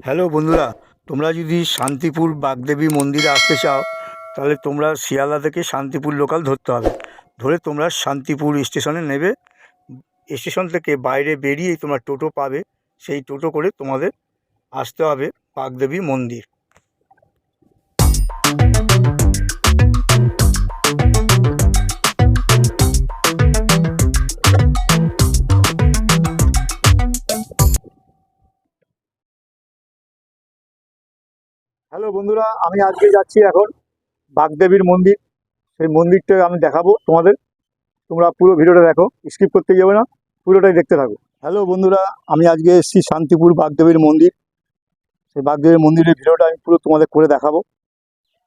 Hello বন্ধুরা, তোমরা যদি শান্তিপুর বাগদেবী মন্দিরে আসতে চাও তাহলে তোমরা শিয়ালদা থেকে শান্তিপুর লোকাল ধরতে হবে। ধরে তোমরা শান্তিপুর স্টেশনে নেবে। স্টেশন থেকে বাইরে বেরিয়েই তোমরা টোটো পাবে, সেই টোটো করে তোমাদের আসতে হবে বাগদেবী মন্দির। হ্যালো বন্ধুরা, আমি আজকে যাচ্ছি এখন বাগদেবীর মন্দির। সেই মন্দিরটা আমি দেখাবো তোমাদের। তোমরা পুরো ভিডিওটা দেখো, স্কিপ করতে যাবে না, পুরোটাই দেখতে থাকো। হ্যালো বন্ধুরা, আমি আজকে এসেছি শান্তিপুর বাগদেবীর মন্দির। সেই বাগদেবীর মন্দিরের ভিডিওটা আমি পুরো তোমাদের করে দেখাবো।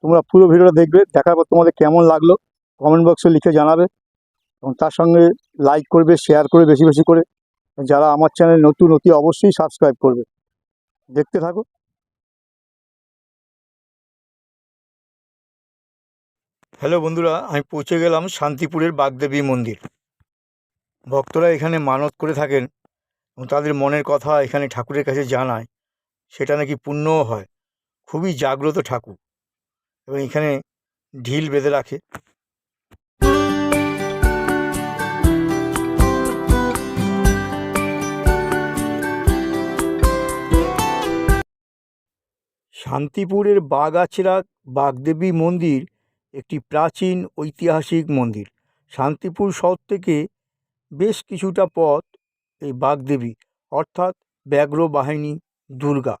তোমরা পুরো ভিডিওটা দেখবে, দেখার পর তোমাদের কেমন লাগলো কমেন্ট বক্সে লিখে জানাবে, এবং তার সঙ্গে লাইক করবে, শেয়ার করে বেশি বেশি করে। যারা আমার চ্যানেল নতুন অতি অবশ্যই সাবস্ক্রাইব করবে। দেখতে থাকো। হ্যালো বন্ধুরা, আমি পৌঁছে গেলাম শান্তিপুরের বাগদেবী মন্দির। ভক্তরা এখানে মানত করে থাকেন এবং তাদের মনের কথা এখানে ঠাকুরের কাছে জানায়, সেটা নাকি পূর্ণও হয়। খুবই জাগ্রত ঠাকুর, এবং এখানে ঢিল বেঁধে রাখে। শান্তিপুরের বাগাছড়া বাগদেবী মন্দির একটি প্রাচীন ঐতিহাসিক মন্দির। শান্তিপুর শহর থেকে বেশ কিছুটা পথ এই বাগদেবী, অর্থাৎ ব্যাঘ্র বাহিনী দুর্গা।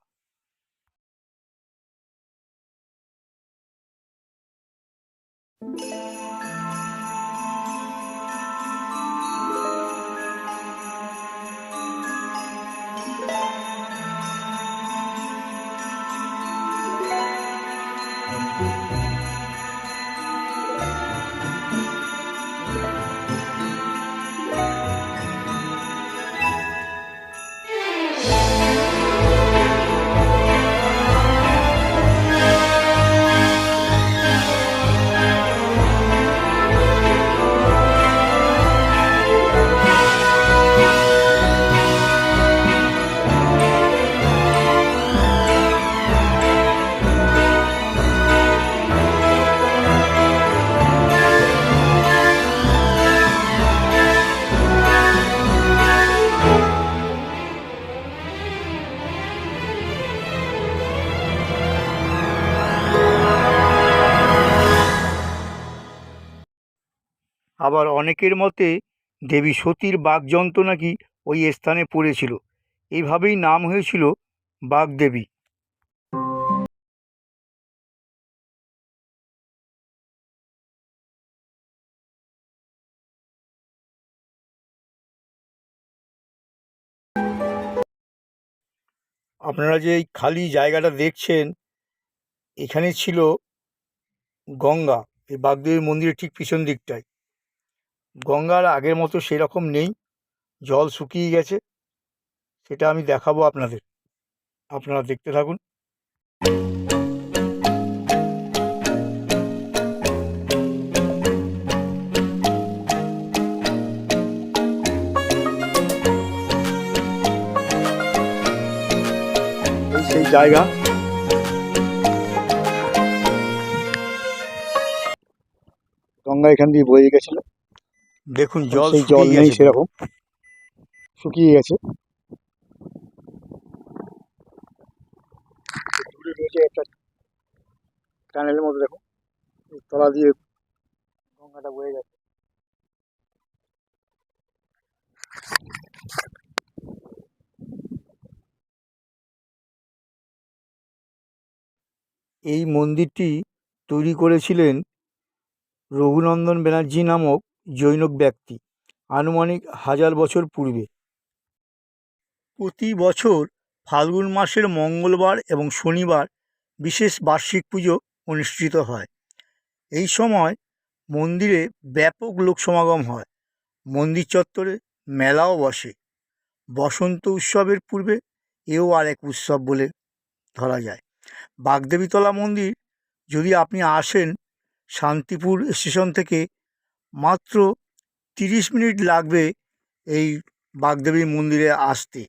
আবার অনেকের মতে দেবী সতীর বাগযন্ত্র নাকি ওই স্থানে পড়েছিল, এইভাবেই নাম হয়েছিল বাগদেবী। আপনারা যে এই খালি জায়গাটা দেখছেন, এখানে ছিল গঙ্গা। এই বাগদেবী মন্দিরের ঠিক পিছন দিকটায় গঙ্গার আগের মতো সেরকম নেই, জল শুকিয়ে গেছে। সেটা আমি দেখাবো আপনাদের, আপনারা দেখতে থাকুন। সেই জায়গা, গঙ্গা এখান দিয়ে বয়ে গেছিল। দেখুন জল, সেই জল নেই, সেরকম শুকিয়ে গেছে। দূরে রয়েছে একটা টানেলের মতো, দেখুন তলা দিয়ে গঙ্গাটা বয়ে গেছে। এই মন্দিরটি তৈরি করেছিলেন রঘুনন্দন ব্যানার্জি নামক জৈন ব্যক্তি, আনুমানিক 1000 বছর পূর্বে। প্রতি বছর ফাল্গুন মাসের মঙ্গলবার এবং শনিবার বিশেষ বার্ষিক পুজো অনুষ্ঠিত হয়। এই সময় মন্দিরে ব্যাপক লোক সমাগম হয়। মন্দির চত্বরে মেলাও বসে। বসন্ত উৎসবের পূর্বে এও আর এক উৎসব বলে ধরা যায়। বাগদেবীতলা মন্দির যদি আপনি আসেন শান্তিপুর স্টেশন থেকে, মাত্র 30 মিনিট লাগবে এই বাগদেবী মন্দিরে আসতে।